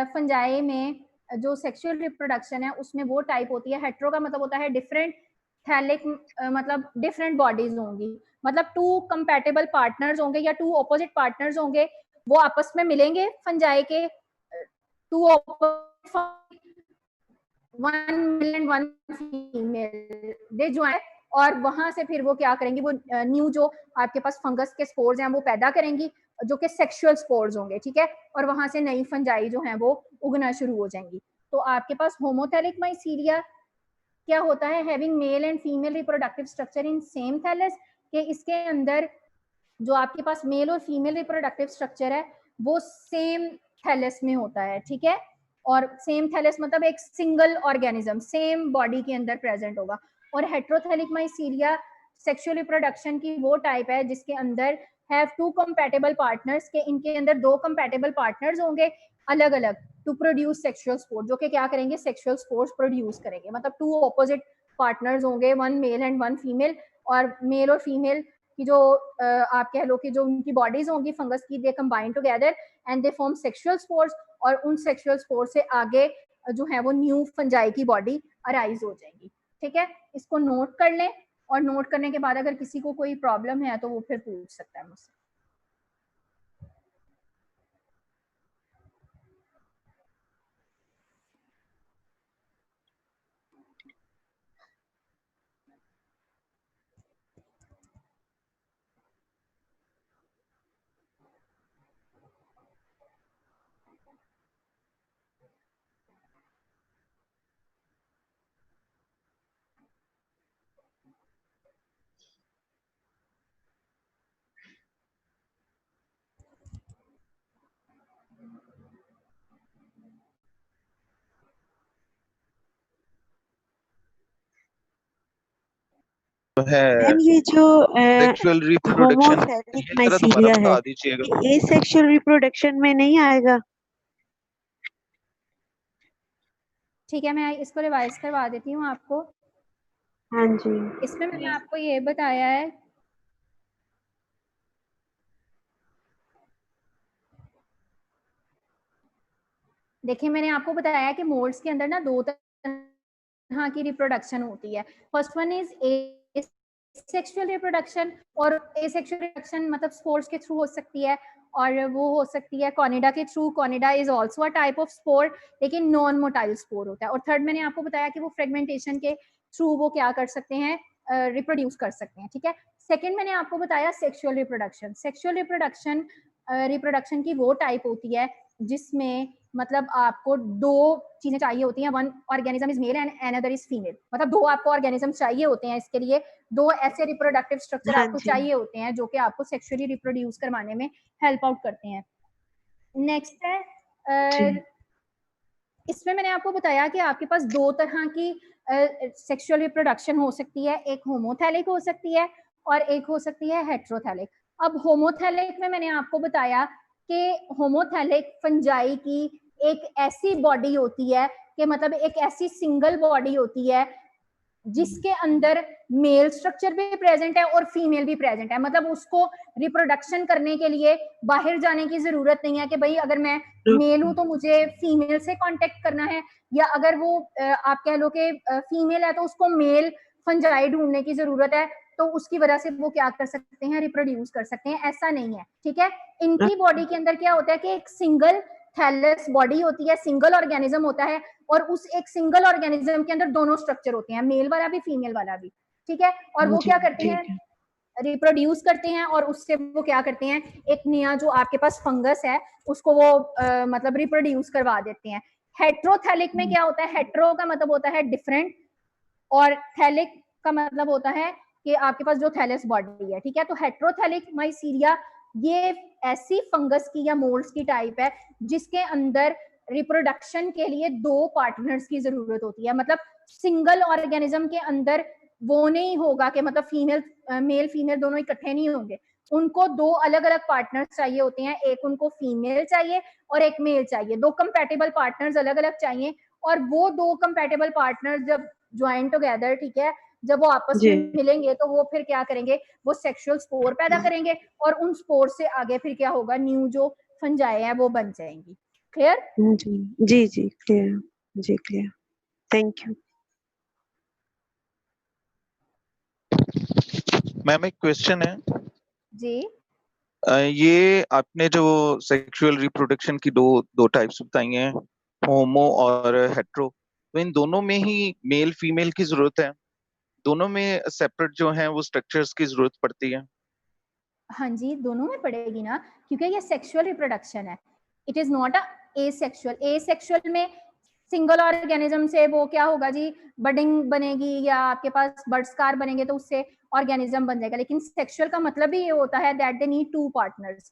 फंजाई में जो सेक्सुअल रिप्रोडक्शन है उसमें वो टाइप होती है। हेट्रो का मतलब होता है डिफरेंट, थैलिक मतलब डिफरेंट बॉडीज होंगी, मतलब 2 कंपैटिबल पार्टनर्स होंगे या 2 ऑपोजिट पार्टनर्स होंगे, वो आपस में मिलेंगे फंजाई के, 2 1 male and 1 female they join, और वहां से फिर वो क्या करेंगी, वो न्यू जो आपके पास फंगस के स्पोर्स हैं वो पैदा करेंगी, जो कि सेक्सुअल स्पोर्स होंगे, ठीक है। और वहां से नई फंजाई जो है वो उगना शुरू हो जाएंगी। तो आपके पास होमोथैलिक माइसीलिया क्या होता है, having male and female reproductive structure in same thallus, के इसके अंदर जो आपके पास मेल और फीमेल रिप्रोडक्टिव स्ट्रक्चर है वो सेम थैलस में होता है, ठीक है। और सेम थैलस मतलब एक सिंगल ऑर्गेनिज्म सेम बॉडी के अंदर प्रेजेंट होगा। और हेट्रोथैलिक माइसीलिया सेक्सुअल रिप्रोडक्शन की वो टाइप है जिसके अंदर हैव 2 कंपैटिबल पार्टनर्स, के इनके अंदर 2 कंपैटिबल पार्टनर्स होंगे अलग अलग टू प्रोड्यूस सेक्सुअल स्पोर्स, जो कि क्या करेंगे, सेक्सुअल स्पोर्स प्रोड्यूस करेंगे। मतलब 2 ऑपोजिट पार्टनर्स होंगे, 1 मेल एंड 1 फीमेल, और मेल और फीमेल की जो आप कह लो कि जो उनकी बॉडीज होंगी फंगस की, they combine together and they form sexual spores, और उन सेक्सुअल स्पोर्स से आगे जो है वो न्यू फंजाई की बॉडी अराइज हो जाएगी, ठीक है। इसको नोट कर लें। और नोट करने के बाद अगर किसी को कोई प्रॉब्लम है तो वो फिर पूछ सकता है मुझसे। है मैम ये जो सेक्सुअल रिप्रोडक्शन होमोफैलिक ये जरा दोबारा माइसीलिया है, बता दीजिएगा। ये सेक्सुअल रिप्रोडक्शन में नहीं आएगा? ठीक है, मैं इसको रिवाइज करवा देती हूँ आपको। हाँ जी। इसमें मैंने आपको ये बताया है, देखिए मैंने आपको बताया कि मोल्ड्स के अंदर ना दो तरह की रिप्रोडक्शन होती है। First one is asexual reproduction, और एसेक्सुअल रिप्रोडक्शन मतलब स्पोर्स के थ्रू हो सकती है, और वो हो सकती है कॉनिडा के थ्रू। Conidia is also a type of spore, लेकिन नॉन मोटाइल स्पोर होता है। और थर्ड मैंने आपको बताया कि वो फ्रेगमेंटेशन के थ्रू वो क्या कर सकते हैं, रिप्रोड्यूस कर सकते हैं। ठीक है, सेकेंड मैंने आपको बताया सेक्सुअल रिप्रोडक्शन। सेक्सुअल रिप्रोडक्शन की वो टाइप होती है जिसमें मतलब आपको दो चीजें चाहिए होती हैं, one organism is male and another is female, मतलब दो आपको ऑर्गेनिज्म चाहिए होते हैं इसके लिए, दो ऐसे रिप्रोडक्टिव स्ट्रक्चर हाँ आपको जी। चाहिए होते हैं जो कि आपको सेक्सुअली रिप्रोड्यूस करवाने में हेल्प आउट करते हैं। नेक्स्ट है इसमें मैंने आपको बताया कि आपके पास दो तरह की सेक्सुअल रिप्रोडक्शन हो सकती है, एक होमोथैलिक हो सकती है और एक हो सकती है हेट्रोथैलिक। अब होमोथैलिक में मैंने आपको बताया कि होमोथैलिक फंजाई की एक ऐसी बॉडी होती है कि मतलब एक ऐसी सिंगल बॉडी होती है जिसके अंदर मेल स्ट्रक्चर भी प्रेजेंट है और फीमेल भी प्रेजेंट है। मतलब उसको रिप्रोडक्शन करने के लिए बाहर जाने की जरूरत नहीं है कि भाई अगर मैं मेल हूं तो मुझे फीमेल से कांटेक्ट करना है, या अगर वो आप कह लो कि फीमेल है तो उसको मेल फंजाई ढूंढने की जरूरत है, तो उसकी वजह से वो क्या कर सकते हैं, रिप्रोड्यूस कर सकते हैं। ऐसा नहीं है, ठीक है। इनकी बॉडी के अंदर क्या होता है कि एक सिंगल थैलस बॉडी होती है, सिंगल ऑर्गेनिज्म होता है, और उस एक सिंगल ऑर्गेनिज्म के अंदर दोनों स्ट्रक्चर होते हैं, मेल वाला भी फीमेल वाला भी, ठीक है। और वो क्या करते हैं, रिप्रोड्यूस करते हैं, और उससे वो क्या करते हैं, एक नया जो आपके पास फंगस है उसको वो मतलब रिप्रोड्यूस करवा देते हैं। हेट्रोथैलिक में क्या होता है, हेट्रो का मतलब होता है डिफरेंट, और थैलिक का मतलब होता है कि आपके पास जो थैलस बॉडी है, ठीक है। तो हेट्रोथैलिक माइसीलिया ये ऐसी फंगस की या मोल्ड्स की टाइप है जिसके अंदर रिप्रोडक्शन के लिए दो पार्टनर्स की जरूरत होती है। मतलब सिंगल ऑर्गेनिज्म के अंदर वो नहीं होगा कि मतलब फीमेल मेल फीमेल दोनों इकट्ठे नहीं होंगे, उनको दो अलग अलग पार्टनर्स चाहिए होते हैं। एक उनको फीमेल चाहिए और एक मेल चाहिए, दो कंपैटिबल पार्टनर्स अलग अलग चाहिए। और वो दो कंपैटिबल पार्टनर्स जब ज्वाइन टुगेदर, ठीक है, जब वो आपस में मिलेंगे तो वो फिर क्या करेंगे, वो सेक्सुअल स्पोर पैदा करेंगे, और उन स्पोर से आगे फिर क्या होगा, न्यू जो फंजाई है वो बन जाएंगी। क्लियर? जी जी जी क्लियर, जी क्लियर, थैंक यू। मैम एक क्वेश्चन है जी। ये आपने जो सेक्सुअल रिप्रोडक्शन की दो टाइप्स बताई हैं, होमो और हेट्रो, तो इन दोनों में ही मेल फीमेल की जरूरत है? दोनों में सेपरेट जो है वो स्ट्रक्चर्स की जरूरत पड़ती है? हाँ जी, दोनों में पड़ेगी ना, क्योंकि ये सेक्सुअल रिप्रोडक्शन है, it is not a asexual. Asexual में सिंगल ऑर्गेनिज्म से वो क्या होगा जी, बडिंग बनेगी या आपके पास बर्ड स्कार बनेंगे तो उससे ऑर्गेनिज्म बन जाएगा। लेकिन सेक्सुअल का मतलब भी ये होता है that they need two partners,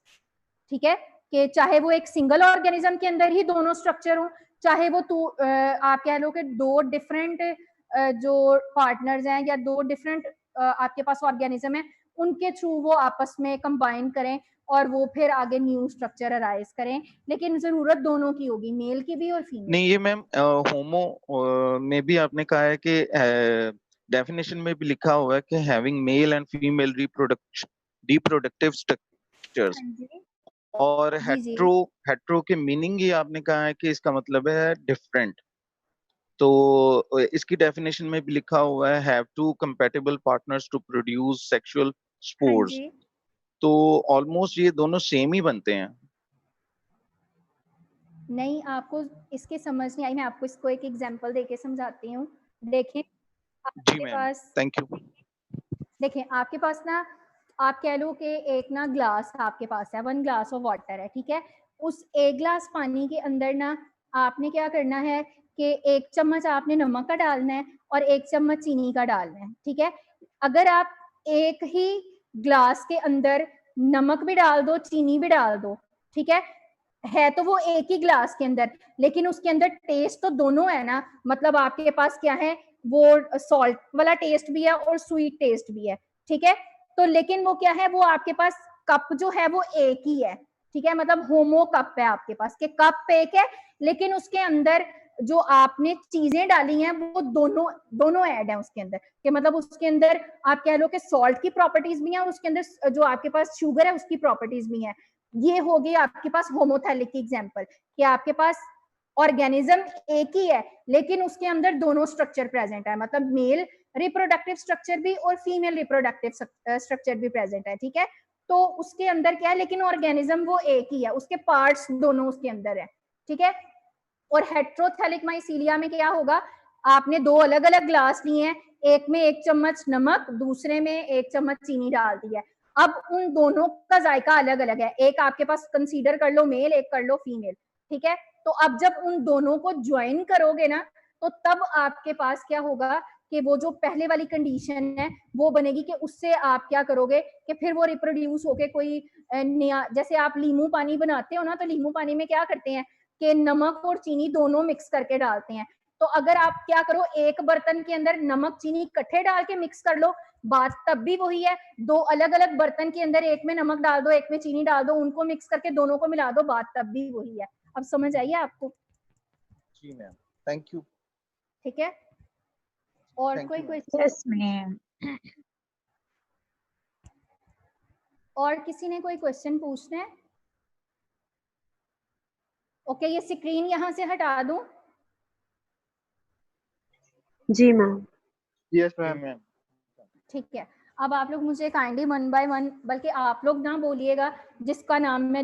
ठीक है, कि चाहे वो एक सिंगल ऑर्गेनिज्म के अंदर ही दोनों स्ट्रक्चर हो, चाहे वो आप कह लो कि दो डिफरेंट जो पार्टनर्स हैं या दो डिफरेंट आपके पास ऑर्गेनिज्म है, उनके थ्रू वो आपस में कंबाइन करें और वो फिर आगे न्यू स्ट्रक्चर अराइज करें। लेकिन जरूरत दोनों की होगी, मेल की भी और फीमेल। नहीं, ये मैम होमो में भी आपने कहा है कि डेफिनेशन में भी लिखा हुआ है कि having male and female reproductive structures, और जी जी हेट्रो हेट्रो के मीनिंग ही आपने कहा है कि इसका मतलब है डिफरेंट, तो इसकी डेफिनेशन में भी लिखा हुआ है have two compatible partners to produce sexual हाँ स्पोर्स। जी। तो ऑलमोस्ट ये दोनों सेम ही बनते हैं। नहीं, आपको इसकी समझ नहीं आई, मैं आपको इसको एक एग्जांपल देके समझाती हूँ। देखें जी आपके मैम, पास, थैंक यू। देखें आपके पास ना, आप कह लो कि एक ना ग्लास आपके पास है, 1 ग्लास ऑफ वाटर है, ठीक है। उस 1 ग्लास पानी के अंदर ना आपने क्या करना है कि 1 चम्मच आपने नमक का डालना है और 1 चम्मच चीनी का डालना है, ठीक है। अगर आप एक ही ग्लास के अंदर नमक भी डाल दो, चीनी भी डाल दो, ठीक है तो वो एक ही ग्लास के अंदर, लेकिन उसके अंदर टेस्ट तो दोनों है ना। मतलब आपके पास क्या है, वो सॉल्ट वाला टेस्ट भी है और स्वीट टेस्ट भी है, ठीक है। तो लेकिन वो क्या है, वो आपके पास कप जो है वो एक ही है, ठीक है। मतलब होमो कप है आपके पास, के कप एक है, लेकिन उसके अंदर जो आपने चीजें डाली हैं वो दोनों ऐड है उसके अंदर, कि मतलब उसके अंदर आप कह लो कि सॉल्ट की प्रॉपर्टीज भी हैं और उसके अंदर जो आपके पास शुगर है उसकी प्रॉपर्टीज भी हैं। ये हो गई आपके पास होमोथैलिक की एग्जांपल, कि आपके पास ऑर्गेनिज्म एक ही है लेकिन उसके अंदर दोनों स्ट्रक्चर प्रेजेंट है, मतलब मेल रिप्रोडक्टिव स्ट्रक्चर भी और फीमेल रिप्रोडक्टिव स्ट्रक्चर भी प्रेजेंट है, ठीक है। तो उसके अंदर क्या है, लेकिन ऑर्गेनिज्म वो एक ही है, उसके पार्ट्स दोनों उसके अंदर है, ठीक है। और हेट्रोथैलिक माइसीलिया में क्या होगा, आपने 2 अलग अलग ग्लास लिए हैं, एक में 1 चम्मच नमक, दूसरे में 1 चम्मच चीनी डाल दी है। अब उन दोनों का जायका अलग अलग है, एक आपके पास कंसीडर कर लो मेल, एक कर लो फीमेल, ठीक है। तो अब जब उन दोनों को ज्वाइन करोगे ना, तो तब आपके पास क्या होगा कि वो जो पहले वाली कंडीशन है वो बनेगी, कि उससे आप क्या करोगे कि फिर वो रिप्रोड्यूस होके कोई नया, जैसे आप लीमू पानी बनाते हो ना, तो लीमू पानी में क्या करते हैं कि नमक और चीनी दोनों मिक्स करके डालते हैं। तो अगर आप क्या करो, एक बर्तन के अंदर नमक चीनी इकट्ठे डाल के मिक्स कर लो, बात तब भी वही है। 2 अलग अलग बर्तन के अंदर एक में नमक डाल दो, एक में चीनी डाल दो, उनको मिक्स करके दोनों को मिला दो, बात तब भी वही है। अब समझ आइए आपको? जी मैम, थैंक यू। ठीक है, और Thank कोई you, ma'am. Question? Yes ma'am. और किसी ने कोई क्वेश्चन पूछना है? ओके, ये स्क्रीन यहाँ से हटा दूं? जी मैम। Yes, ma'am. ठीक है, अब आप लोग मुझे काइंडली 1 बाय 1, बल्कि आप लोग ना बोलिएगा, जिसका नाम मैं